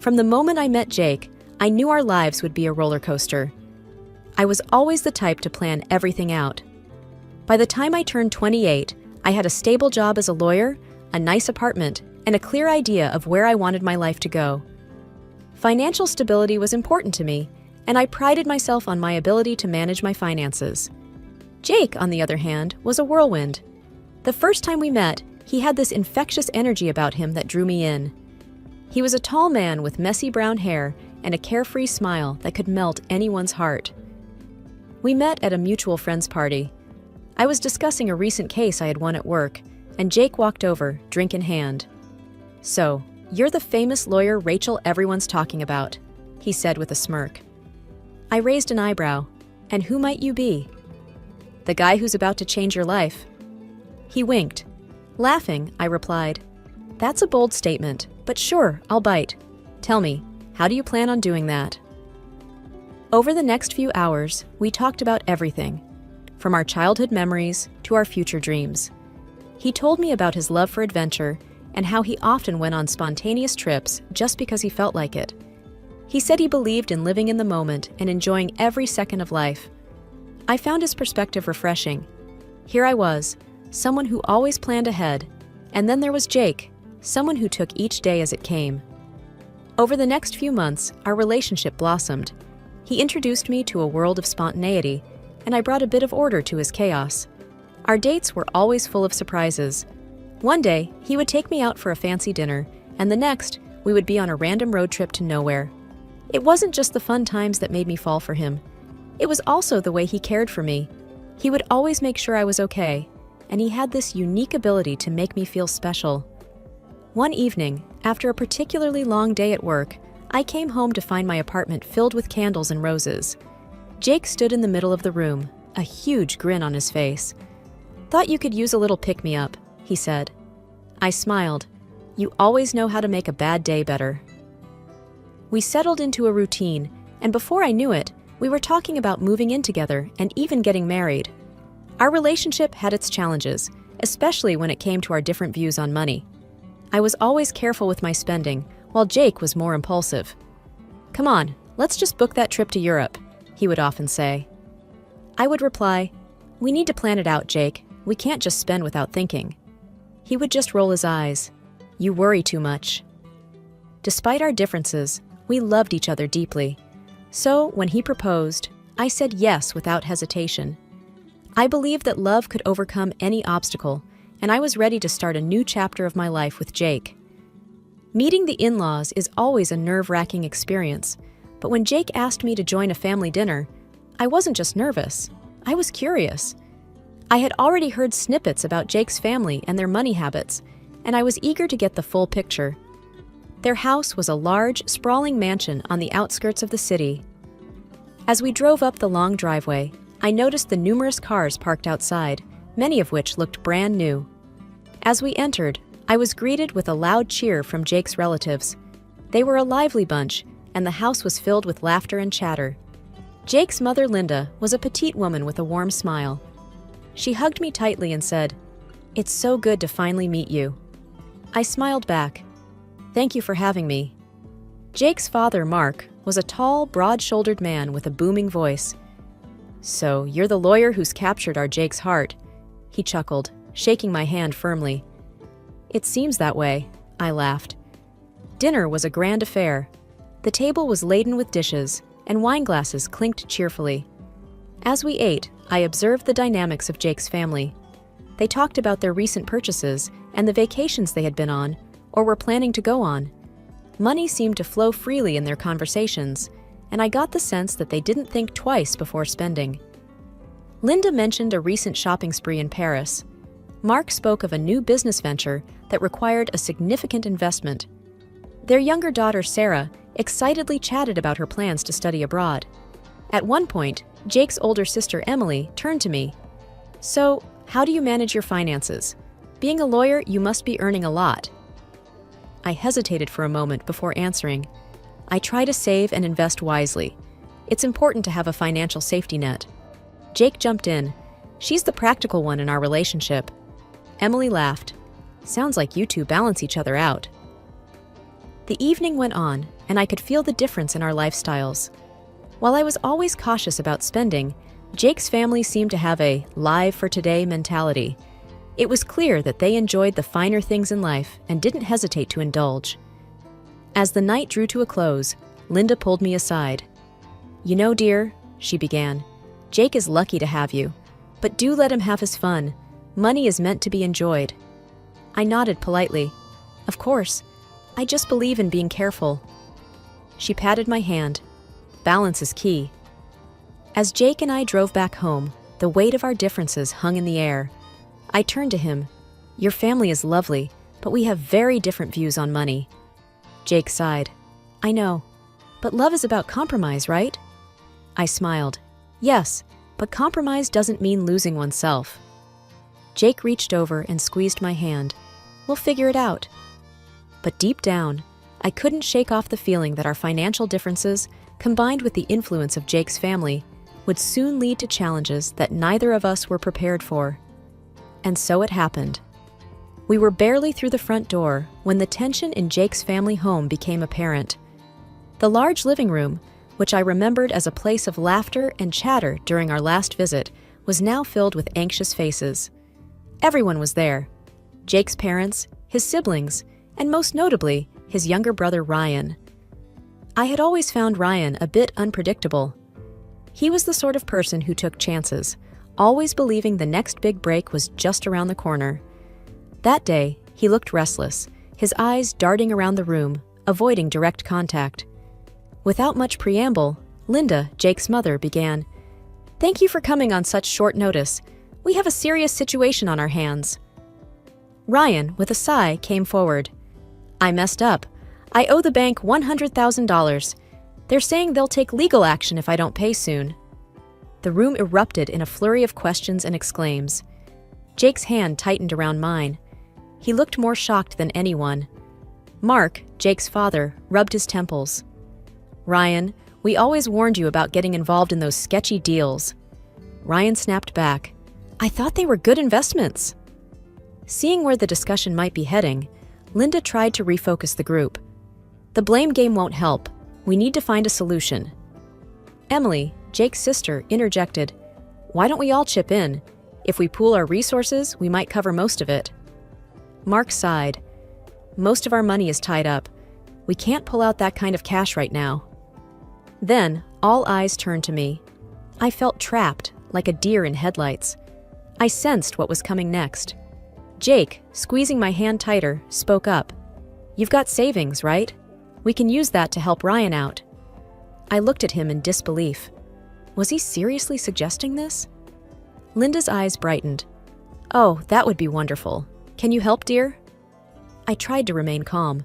From the moment I met Jake, I knew our lives would be a roller coaster. I was always the type to plan everything out. By the time I turned 28, I had a stable job as a lawyer, a nice apartment, and a clear idea of where I wanted my life to go. Financial stability was important to me, and I prided myself on my ability to manage my finances. Jake, on the other hand, was a whirlwind. The first time we met, he had this infectious energy about him that drew me in. He was a tall man with messy brown hair and a carefree smile that could melt anyone's heart. We met at a mutual friend's party. I was discussing a recent case I had won at work, and Jake walked over, drink in hand. "So, you're the famous lawyer Rachel everyone's talking about," he said with a smirk. I raised an eyebrow. "And who might you be?" "The guy who's about to change your life." He winked. Laughing, I replied, "That's a bold statement, but sure, I'll bite. Tell me, how do you plan on doing that?" Over the next few hours, we talked about everything, from our childhood memories to our future dreams. He told me about his love for adventure and how he often went on spontaneous trips just because he felt like it. He said he believed in living in the moment and enjoying every second of life. I found his perspective refreshing. Here I was, someone who always planned ahead, and then there was Jake, someone who took each day as it came. Over the next few months, our relationship blossomed. He introduced me to a world of spontaneity, and I brought a bit of order to his chaos. Our dates were always full of surprises. One day, he would take me out for a fancy dinner, and the next, we would be on a random road trip to nowhere. It wasn't just the fun times that made me fall for him. It was also the way he cared for me. He would always make sure I was okay, and he had this unique ability to make me feel special. One evening, after a particularly long day at work, I came home to find my apartment filled with candles and roses. Jake stood in the middle of the room, a huge grin on his face. "Thought you could use a little pick-me-up," he said. I smiled. "You always know how to make a bad day better." We settled into a routine, and before I knew it, we were talking about moving in together and even getting married. Our relationship had its challenges, especially when it came to our different views on money. I was always careful with my spending, while Jake was more impulsive. "Come on, let's just book that trip to Europe," he would often say. I would reply, "We need to plan it out, Jake. We can't just spend without thinking." He would just roll his eyes. "You worry too much." Despite our differences, we loved each other deeply. So, when he proposed, I said yes without hesitation. I believed that love could overcome any obstacle, and I was ready to start a new chapter of my life with Jake. Meeting the in-laws is always a nerve-wracking experience, but when Jake asked me to join a family dinner, I wasn't just nervous, I was curious. I had already heard snippets about Jake's family and their money habits, and I was eager to get the full picture. Their house was a large, sprawling mansion on the outskirts of the city. As we drove up the long driveway, I noticed the numerous cars parked outside, many of which looked brand new. As we entered, I was greeted with a loud cheer from Jake's relatives. They were a lively bunch, and the house was filled with laughter and chatter. Jake's mother, Linda, was a petite woman with a warm smile. She hugged me tightly and said, "It's so good to finally meet you." I smiled back. "Thank you for having me." Jake's father, Mark, was a tall, broad-shouldered man with a booming voice. "So, you're the lawyer who's captured our Jake's heart," he chuckled, shaking my hand firmly. "It seems that way," I laughed. Dinner was a grand affair. The table was laden with dishes, and wine glasses clinked cheerfully. As we ate, I observed the dynamics of Jake's family. They talked about their recent purchases and the vacations they had been on, or were planning to go on. Money seemed to flow freely in their conversations, and I got the sense that they didn't think twice before spending. Linda mentioned a recent shopping spree in Paris. Mark spoke of a new business venture that required a significant investment. Their younger daughter, Sarah, excitedly chatted about her plans to study abroad. At one point, Jake's older sister, Emily, turned to me. "So, how do you manage your finances? Being a lawyer, you must be earning a lot." I hesitated for a moment before answering. "I try to save and invest wisely. It's important to have a financial safety net." Jake jumped in. "She's the practical one in our relationship." Emily laughed. "Sounds like you two balance each other out." The evening went on, and I could feel the difference in our lifestyles. While I was always cautious about spending, Jake's family seemed to have a live for today mentality. It was clear that they enjoyed the finer things in life and didn't hesitate to indulge. As the night drew to a close, Linda pulled me aside. "You know, dear," she began, "Jake is lucky to have you. But do let him have his fun. Money is meant to be enjoyed." I nodded politely. "Of course. I just believe in being careful." She patted my hand. "Balance is key." As Jake and I drove back home, the weight of our differences hung in the air. I turned to him. "Your family is lovely, but we have very different views on money." Jake sighed. "I know. But love is about compromise, right?" I smiled. "Yes, but compromise doesn't mean losing oneself." Jake reached over and squeezed my hand. "We'll figure it out." But deep down, I couldn't shake off the feeling that our financial differences, combined with the influence of Jake's family, would soon lead to challenges that neither of us were prepared for. And so it happened. We were barely through the front door when the tension in Jake's family home became apparent. The large living room, which I remembered as a place of laughter and chatter during our last visit, was now filled with anxious faces. Everyone was there: Jake's parents, his siblings, and most notably, his younger brother Ryan. I had always found Ryan a bit unpredictable. He was the sort of person who took chances, always believing the next big break was just around the corner. That day, he looked restless, his eyes darting around the room, avoiding direct contact. Without much preamble, Linda, Jake's mother, began, "Thank you for coming on such short notice. We have a serious situation on our hands." Ryan, with a sigh, came forward. "I messed up. I owe the bank $100,000. They're saying they'll take legal action if I don't pay soon." The room erupted in a flurry of questions and exclaims. Jake's hand tightened around mine. He looked more shocked than anyone. Mark, Jake's father, rubbed his temples. "Ryan, we always warned you about getting involved in those sketchy deals." Ryan snapped back. "I thought they were good investments." Seeing where the discussion might be heading, Linda tried to refocus the group. "The blame game won't help. We need to find a solution." Emily, Jake's sister, interjected, "Why don't we all chip in? If we pool our resources, we might cover most of it." Mark sighed. "Most of our money is tied up. We can't pull out that kind of cash right now." Then, all eyes turned to me. I felt trapped, like a deer in headlights. I sensed what was coming next. Jake, squeezing my hand tighter, spoke up. "You've got savings, right? We can use that to help Ryan out." I looked at him in disbelief. Was he seriously suggesting this? Linda's eyes brightened. "Oh, that would be wonderful. Can you help, dear?" I tried to remain calm.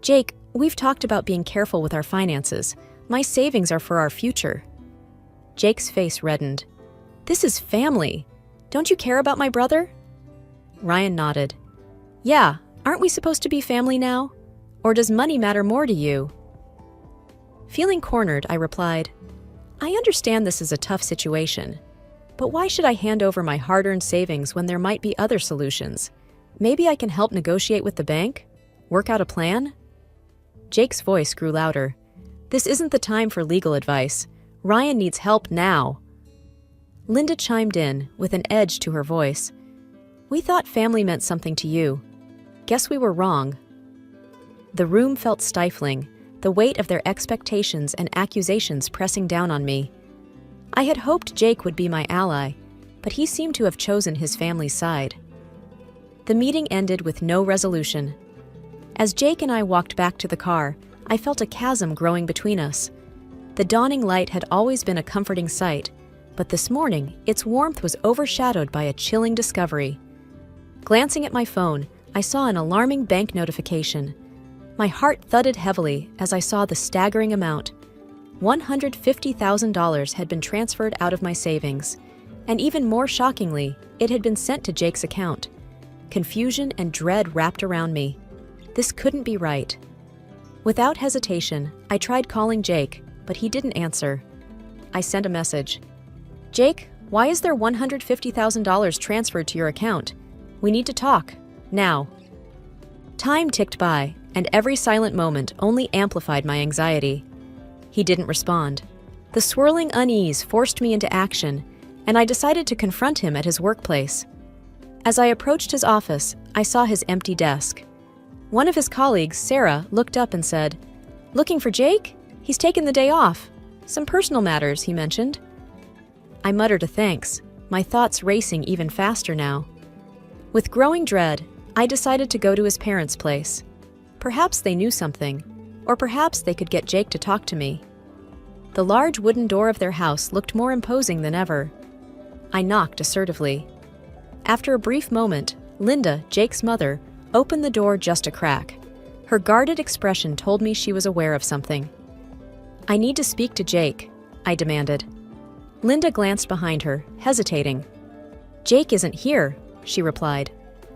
"Jake, we've talked about being careful with our finances. My savings are for our future." Jake's face reddened. "This is family. Don't you care about my brother?" Ryan nodded. "Yeah, aren't we supposed to be family now? Or does money matter more to you?" Feeling cornered, I replied, "I understand this is a tough situation, but why should I hand over my hard-earned savings when there might be other solutions? Maybe I can help negotiate with the bank? Work out a plan?" Jake's voice grew louder. "This isn't the time for legal advice. Ryan needs help now." Linda chimed in, with an edge to her voice. "We thought family meant something to you. Guess we were wrong." The room felt stifling, the weight of their expectations and accusations pressing down on me. I had hoped Jake would be my ally, but he seemed to have chosen his family's side. The meeting ended with no resolution. As Jake and I walked back to the car, I felt a chasm growing between us. The dawning light had always been a comforting sight, but this morning its warmth was overshadowed by a chilling discovery. Glancing at my phone, I saw an alarming bank notification. My heart thudded heavily as I saw the staggering amount. $150,000 had been transferred out of my savings, and even more shockingly, it had been sent to Jake's account. Confusion and dread wrapped around me. This couldn't be right. Without hesitation, I tried calling Jake, but he didn't answer. I sent a message. "Jake, why is there $150,000 transferred to your account? We need to talk. Now." Time ticked by, and every silent moment only amplified my anxiety. He didn't respond. The swirling unease forced me into action, and I decided to confront him at his workplace. As I approached his office, I saw his empty desk. One of his colleagues, Sarah, looked up and said, "Looking for Jake? He's taken the day off. Some personal matters," he mentioned. I muttered a thanks, my thoughts racing even faster now. With growing dread, I decided to go to his parents' place. Perhaps they knew something, or perhaps they could get Jake to talk to me. The large wooden door of their house looked more imposing than ever. I knocked assertively. After a brief moment, Linda, Jake's mother, opened the door just a crack. Her guarded expression told me she was aware of something. "I need to speak to Jake," I demanded. Linda glanced behind her, hesitating. "Jake isn't here," she replied.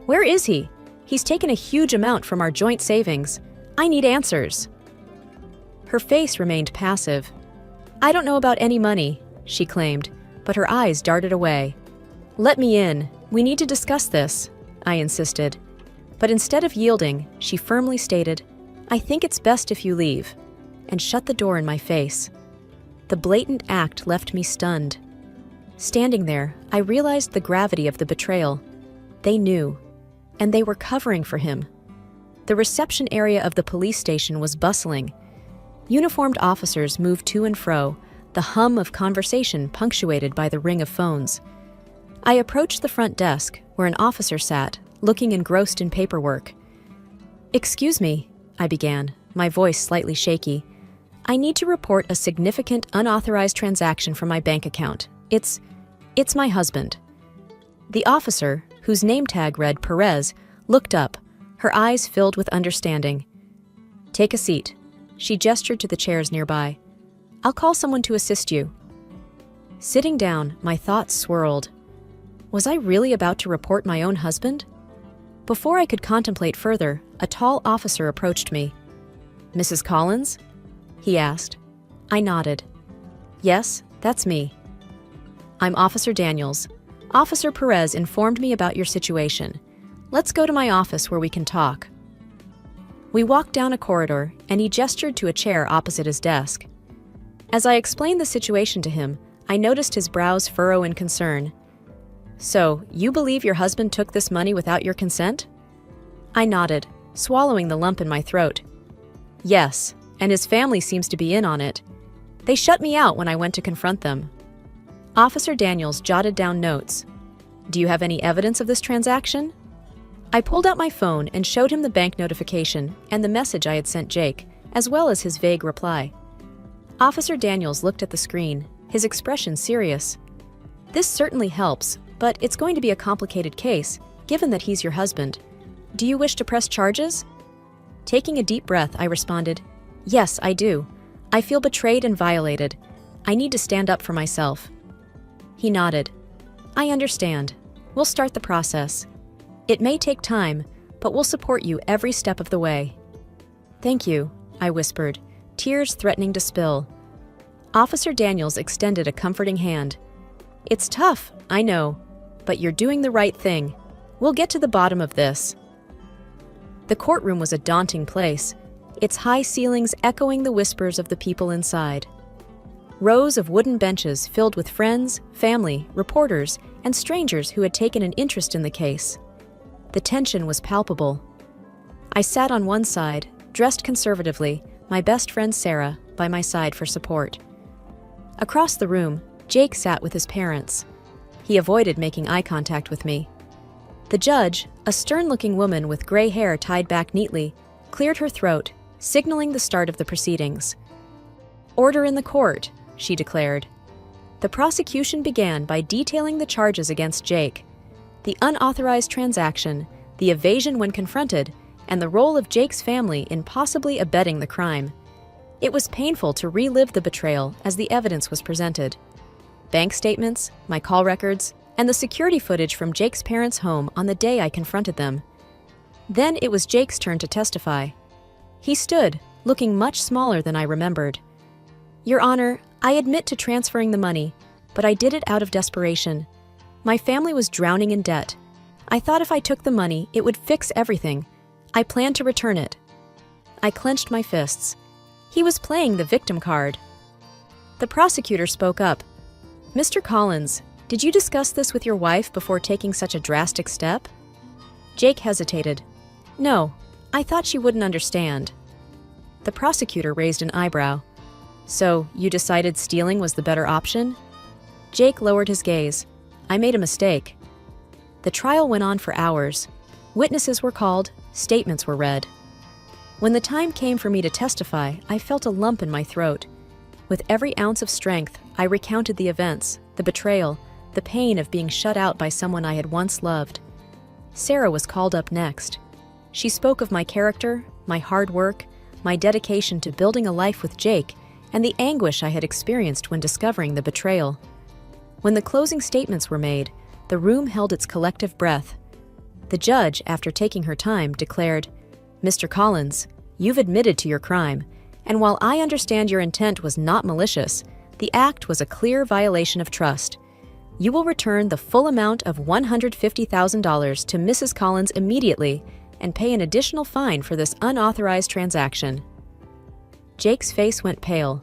"Where is he? He's taken a huge amount from our joint savings. I need answers." Her face remained passive. "I don't know about any money," she claimed, but her eyes darted away. "Let me in. We need to discuss this," I insisted. But instead of yielding, she firmly stated, "I think it's best if you leave," and shut the door in my face. The blatant act left me stunned. Standing there, I realized the gravity of the betrayal. They knew, and they were covering for him. The reception area of the police station was bustling. Uniformed officers moved to and fro, the hum of conversation punctuated by the ring of phones. I approached the front desk, where an officer sat, looking engrossed in paperwork. "Excuse me," I began, my voice slightly shaky. "I need to report a significant unauthorized transaction from my bank account. It's my husband." The officer, whose name tag read Perez, looked up, her eyes filled with understanding. "Take a seat." She gestured to the chairs nearby. "I'll call someone to assist you." Sitting down, my thoughts swirled. Was I really about to report my own husband? Before I could contemplate further, a tall officer approached me. "Mrs. Collins?" he asked. I nodded. "Yes, that's me." "I'm Officer Daniels. Officer Perez informed me about your situation. Let's go to my office where we can talk." We walked down a corridor, and he gestured to a chair opposite his desk. As I explained the situation to him, I noticed his brows furrow in concern. "So, you believe your husband took this money without your consent?" I nodded, swallowing the lump in my throat. "Yes, and his family seems to be in on it. They shut me out when I went to confront them." Officer Daniels jotted down notes. "Do you have any evidence of this transaction?" I pulled out my phone and showed him the bank notification and the message I had sent Jake, as well as his vague reply. Officer Daniels looked at the screen, his expression serious. "This certainly helps, but it's going to be a complicated case, given that he's your husband. Do you wish to press charges?" Taking a deep breath, I responded, "Yes, I do. I feel betrayed and violated. I need to stand up for myself." He nodded. "I understand. We'll start the process. It may take time, but we'll support you every step of the way." "Thank you," I whispered, tears threatening to spill. Officer Daniels extended a comforting hand. "It's tough, I know, but you're doing the right thing. We'll get to the bottom of this." The courtroom was a daunting place, its high ceilings echoing the whispers of the people inside. Rows of wooden benches filled with friends, family, reporters, and strangers who had taken an interest in the case. The tension was palpable. I sat on one side, dressed conservatively, my best friend Sarah by my side for support. Across the room, Jake sat with his parents. He avoided making eye contact with me. The judge, a stern-looking woman with gray hair tied back neatly, cleared her throat, signaling the start of the proceedings. "Order in the court," she declared. The prosecution began by detailing the charges against Jake: the unauthorized transaction, the evasion when confronted, and the role of Jake's family in possibly abetting the crime. It was painful to relive the betrayal as the evidence was presented. Bank statements, my call records, and the security footage from Jake's parents' home on the day I confronted them. Then it was Jake's turn to testify. He stood, looking much smaller than I remembered. "Your Honor, I admit to transferring the money, but I did it out of desperation. My family was drowning in debt. I thought if I took the money, it would fix everything. I planned to return it." I clenched my fists. He was playing the victim card. The prosecutor spoke up. "Mr. Collins, did you discuss this with your wife before taking such a drastic step?" Jake hesitated. "No, I thought she wouldn't understand." The prosecutor raised an eyebrow. "So, you decided stealing was the better option?" Jake lowered his gaze. "I made a mistake." The trial went on for hours. Witnesses were called, statements were read. When the time came for me to testify, I felt a lump in my throat. With every ounce of strength, I recounted the events, the betrayal, the pain of being shut out by someone I had once loved. Sarah was called up next. She spoke of my character, my hard work, my dedication to building a life with Jake, and the anguish I had experienced when discovering the betrayal. When the closing statements were made, the room held its collective breath. The judge, after taking her time, declared, "Mr. Collins, you've admitted to your crime, and while I understand your intent was not malicious, the act was a clear violation of trust. You will return the full amount of $150,000 to Mrs. Collins immediately and pay an additional fine for this unauthorized transaction." Jake's face went pale.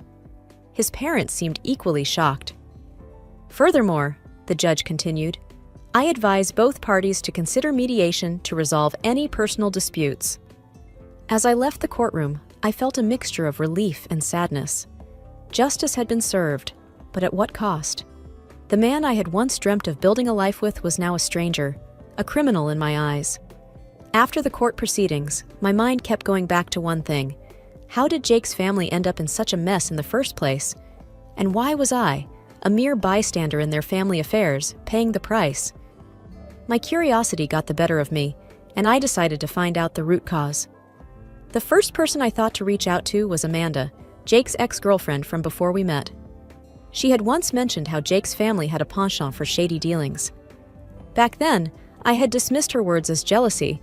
His parents seemed equally shocked. "Furthermore," the judge continued, "I advise both parties to consider mediation to resolve any personal disputes." As I left the courtroom, I felt a mixture of relief and sadness. Justice had been served, but at what cost? The man I had once dreamt of building a life with was now a stranger, a criminal in my eyes. After the court proceedings, my mind kept going back to one thing. How did Jake's family end up in such a mess in the first place? And why was I, a mere bystander in their family affairs, paying the price? My curiosity got the better of me, and I decided to find out the root cause. The first person I thought to reach out to was Amanda, Jake's ex-girlfriend from before we met. She had once mentioned how Jake's family had a penchant for shady dealings. Back then, I had dismissed her words as jealousy,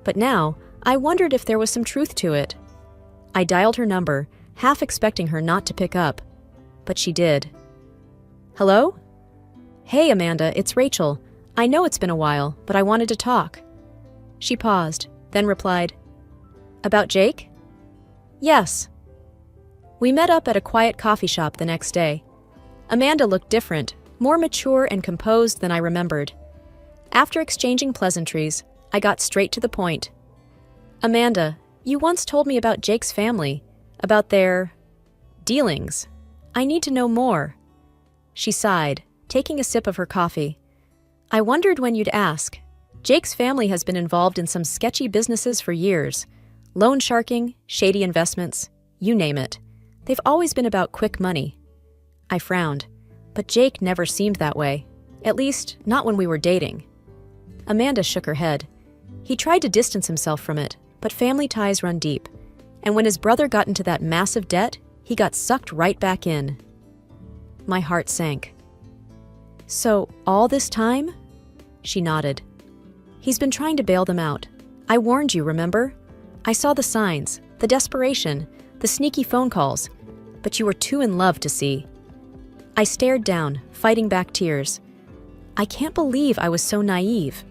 but now I wondered if there was some truth to it. I dialed her number, half expecting her not to pick up, but she did. "Hello?" "Hey, Amanda, it's Rachel. I know it's been a while, but I wanted to talk." She paused, then replied, "About Jake?" "Yes." We met up at a quiet coffee shop the next day. Amanda looked different, more mature and composed than I remembered. After exchanging pleasantries, I got straight to the point. "Amanda, you once told me about Jake's family, about their dealings. I need to know more." She sighed, taking a sip of her coffee. "I wondered when you'd ask. Jake's family has been involved in some sketchy businesses for years. Loan sharking, shady investments, you name it. They've always been about quick money." I frowned, but Jake never seemed that way. At least, not when we were dating. Amanda shook her head. He tried to distance himself from it, but family ties run deep. And when his brother got into that massive debt, he got sucked right back in. My heart sank. "So, all this time?" She nodded. "He's been trying to bail them out. I warned you, remember? I saw the signs, the desperation, the sneaky phone calls, but you were too in love to see." I stared down, fighting back tears. I can't believe I was so naive.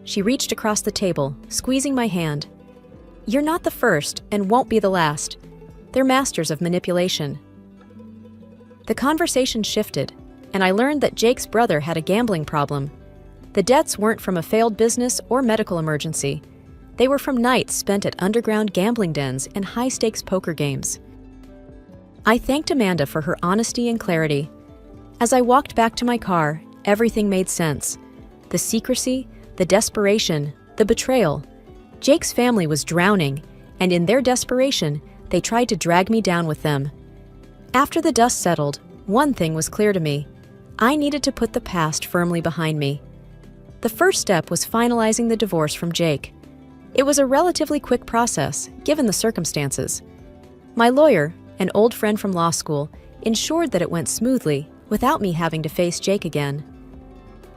She reached across the table, squeezing my hand. "You're not the first, and won't be the last. They're masters of manipulation." The conversation shifted, and I learned that Jake's brother had a gambling problem. The debts weren't from a failed business or medical emergency. They were from nights spent at underground gambling dens and high-stakes poker games. I thanked Amanda for her honesty and clarity. As I walked back to my car, everything made sense. The secrecy, the desperation, the betrayal. Jake's family was drowning, and in their desperation, they tried to drag me down with them. After the dust settled, one thing was clear to me. I needed to put the past firmly behind me. The first step was finalizing the divorce from Jake. It was a relatively quick process, given the circumstances. My lawyer, an old friend from law school, ensured that it went smoothly without me having to face Jake again.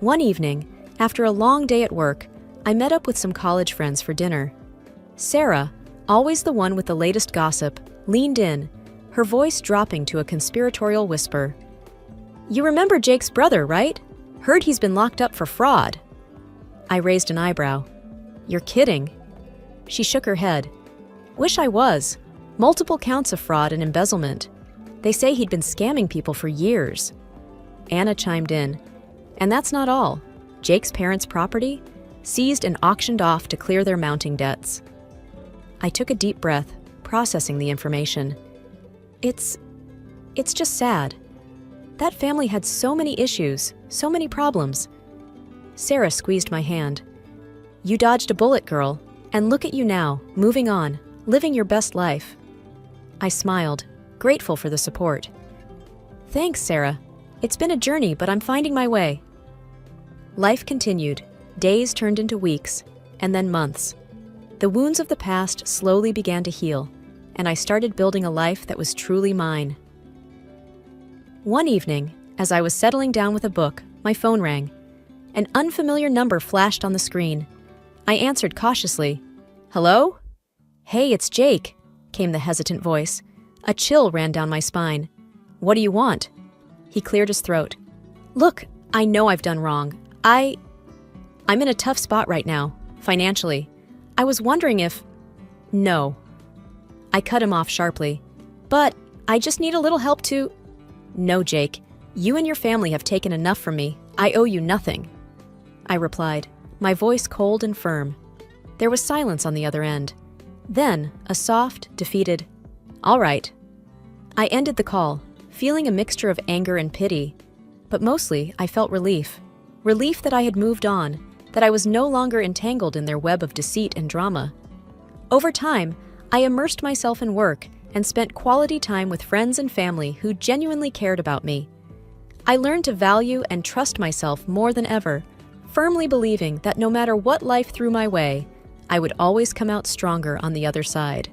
One evening, after a long day at work, I met up with some college friends for dinner. Sarah, always the one with the latest gossip, leaned in, her voice dropping to a conspiratorial whisper. "You remember Jake's brother, right? Heard he's been locked up for fraud." I raised an eyebrow. "You're kidding." She shook her head. Wish I was. Multiple counts of fraud and embezzlement. They say he'd been scamming people for years. Anna chimed in. And that's not all. Jake's parents' property? Seized and auctioned off to clear their mounting debts. I took a deep breath, processing the information. It's just sad. That family had so many issues, so many problems. Sarah squeezed my hand. You dodged a bullet, girl, and look at you now, moving on, living your best life. I smiled, grateful for the support. Thanks, Sarah. It's been a journey, but I'm finding my way. Life continued. Days turned into weeks, and then months. The wounds of the past slowly began to heal, and I started building a life that was truly mine. One evening, as I was settling down with a book, my phone rang. An unfamiliar number flashed on the screen. I answered cautiously. Hello? Hey, it's Jake, came the hesitant voice. A chill ran down my spine. What do you want? He cleared his throat. Look, I know I've done wrong. I'm in a tough spot right now, financially. I was wondering if... No. I cut him off sharply. But I just need a little help to... No, Jake. You and your family have taken enough from me. I owe you nothing. I replied, my voice cold and firm. There was silence on the other end. Then, a soft, defeated, all right. I ended the call, feeling a mixture of anger and pity. But mostly, I felt relief. Relief that I had moved on, that I was no longer entangled in their web of deceit and drama. Over time, I immersed myself in work and spent quality time with friends and family who genuinely cared about me. I learned to value and trust myself more than ever, firmly believing that no matter what life threw my way, I would always come out stronger on the other side.